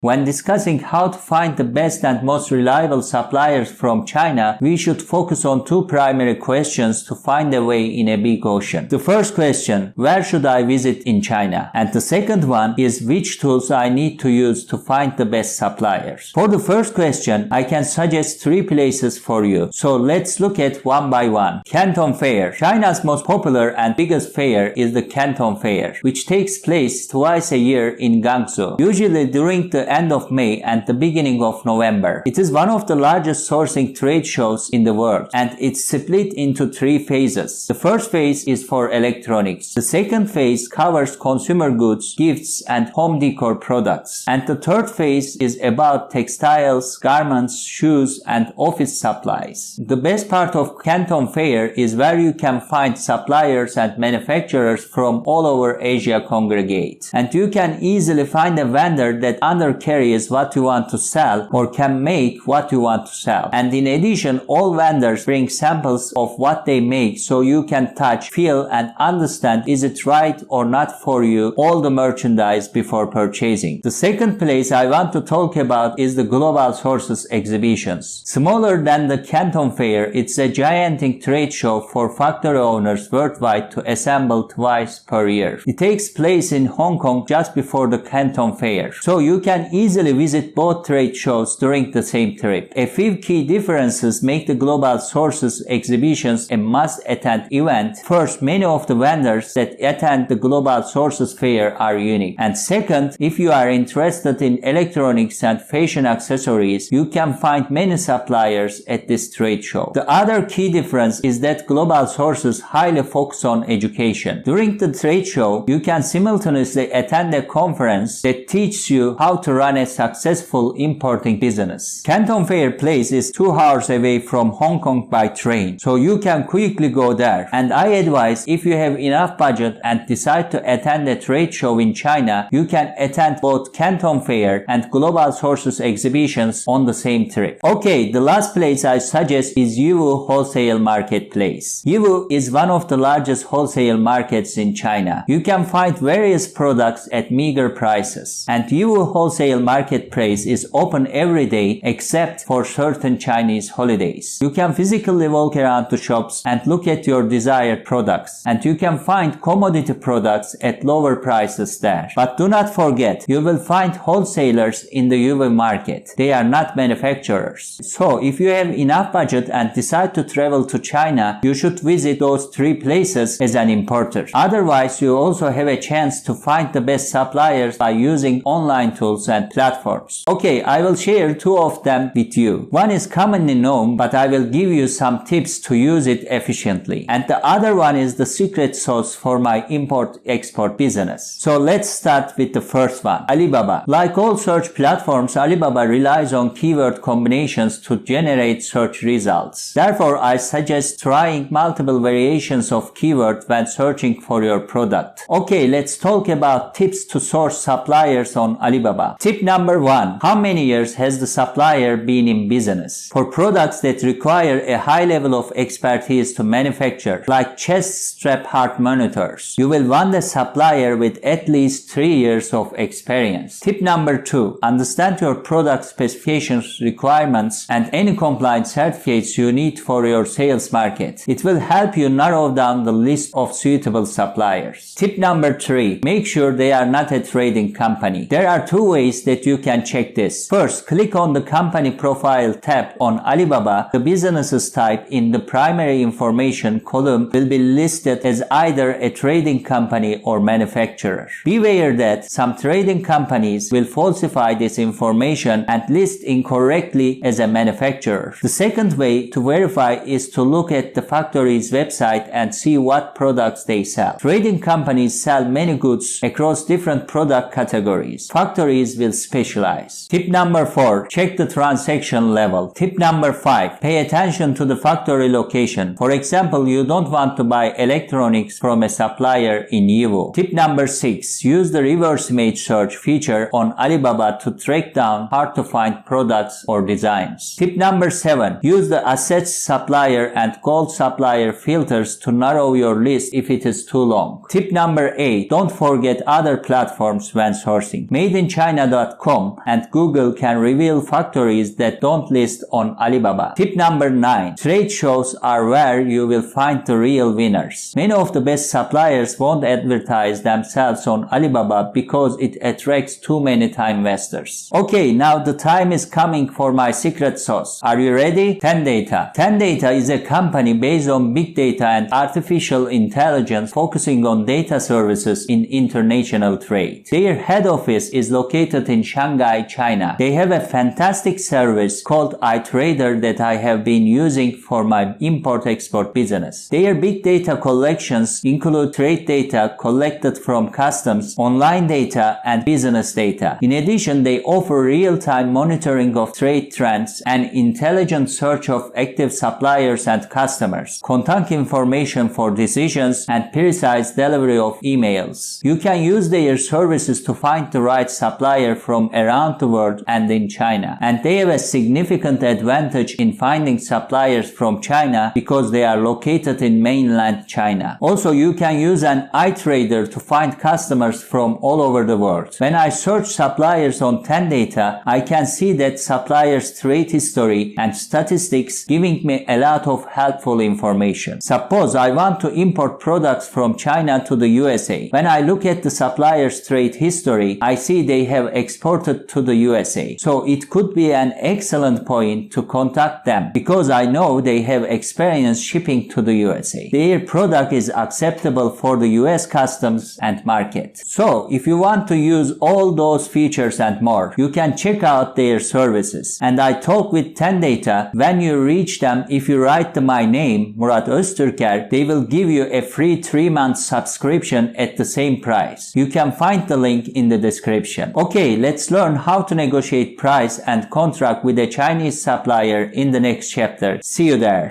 When discussing how to find the best and most reliable suppliers from China, we should focus on two primary questions to find a way in a big ocean. The first question, where should I visit in China? And the second one is which tools I need to use to find the best suppliers. For the first question, I can suggest three places for you. So let's look at one by one. Canton Fair. China's most popular and biggest fair is the Canton Fair, which takes place twice a year in Guangzhou, usually during the end of May and the beginning of November. It is one of the largest sourcing trade shows in the world, and it's split into three phases. The first phase is for electronics. The second phase covers consumer goods, gifts, and home decor products. And the third phase is about textiles, garments, shoes, and office supplies. The best part of Canton Fair is where you can find suppliers and manufacturers from all over Asia congregate. And you can easily find a vendor that undercarries what you want to sell or can make what you want to sell. And in addition, all vendors bring samples of what they make so you can touch, feel, and understand is it right or not for you, all the merchandise before purchasing. The second place I want to talk about is the Global Sources exhibitions. Smaller than the Canton Fair, it's a gigantic trade show for factory owners worldwide to assemble twice per year. It takes place in Hong Kong just before the Canton Fair, so you can easily visit both trade shows during the same trip. A few key differences make the Global Sources exhibitions a must-attend event. First, many of the vendors that attend the Global Sources fair are unique. And second, if you are interested in electronics and fashion accessories, you can find many suppliers at this trade show. The other key difference is that Global Sources highly focus on education. During the trade show, you can simultaneously attend a conference that teaches you how to run a successful importing business. Canton Fair Place is 2 hours away from Hong Kong by train, so you can quickly go there. And I advise, if you have enough budget and decide to attend a trade show in China, you can attend both Canton Fair and Global Sources exhibitions on the same trip. Okay, the last place I suggest is Yiwu Wholesale Marketplace. Yiwu is one of the largest wholesale markets in China. You can find various products at meager prices. And Yiwu Wholesale Marketplace is open every day except for certain Chinese holidays. You can physically walk around the shops and look at your desired products. And you can find commodity products at lower prices there. But do not forget, you will find wholesalers in the Yiwu market. They are not manufacturers. So if you have enough budget and decide to travel to China, you should visit those three places as an importer. Otherwise, you also have a chance to find the best suppliers by using online tools and platforms. Okay, I will share two of them with you. One is commonly known, but I will give you some tips to use it efficiently. And the other one is the secret sauce for my import-export business. So let's start with the first one, Alibaba. Like all search platforms, Alibaba relies on keyword combinations to generate search results. Therefore, I suggest trying multiple variations of keyword when searching for your product. Okay, let's talk about tips to source suppliers on Alibaba. Tip number 1. How many years has the supplier been in business? For products that require a high level of expertise to manufacture, like chest strap heart monitors, you will want a supplier with at least 3 years of experience. Tip number 2. Understand your product specifications, requirements, and any compliance certificates you need for your sales market. It will help you narrow down the list of suitable suppliers. Tip number 3. Make sure they are not a trading company. There are two ways that you can check this. First, click on the company profile tab on Alibaba. The business's type in the primary information column will be listed as either a trading company or manufacturer. Beware that some trading companies will falsify this information and list incorrectly as a manufacturer. The second way to verify is to look at the factory's website and see what products they sell. Trading companies sell many goods across different product categories. Factories will specialize. Tip number 4. Check the transaction level. Tip number 5. Pay attention to the factory location. For example, you don't want to buy electronics from a supplier in Yiwu. Tip number 6. Use the reverse image search feature on Alibaba to track down hard to find products or designs. Tip number 7. Use the assets supplier and gold supplier filters to narrow your list if it is too long. Tip number 8. Don't forget other platforms when sourcing. Made in China China.com, and Google can reveal factories that don't list on Alibaba. Tip number 9. Trade shows are where you will find the real winners. Many of the best suppliers won't advertise themselves on Alibaba because it attracts too many time wasters. Okay, now the time is coming for my secret sauce. Are you ready? Tendata. Tendata is a company based on big data and artificial intelligence focusing on data services in international trade. Their head office is located in Shanghai, China. They have a fantastic service called iTrader that I have been using for my import-export business. Their big data collections include trade data collected from customs, online data, and business data. In addition, they offer real-time monitoring of trade trends and intelligent search of active suppliers and customers, contact information for decisions, and precise delivery of emails. You can use their services to find the right supplier from around the world and in China. And they have a significant advantage in finding suppliers from China because they are located in mainland China. Also, you can use an iTrader to find customers from all over the world. When I search suppliers on Tendata, I can see that suppliers' trade history and statistics, giving me a lot of helpful information. Suppose I want to import products from China to the USA. When I look at the suppliers' trade history, I see they have exported to the USA. So it could be an excellent point to contact them because I know they have experience shipping to the USA. Their product is acceptable for the US customs and market. So if you want to use all those features and more, you can check out their services. And I talk with Tendata. When you reach them, if you write my name, Murat Öztürker, they will give you a free 3-month subscription at the same price. You can find the link in the description. Okay, let's learn how to negotiate price and contract with a Chinese supplier in the next chapter. See you there.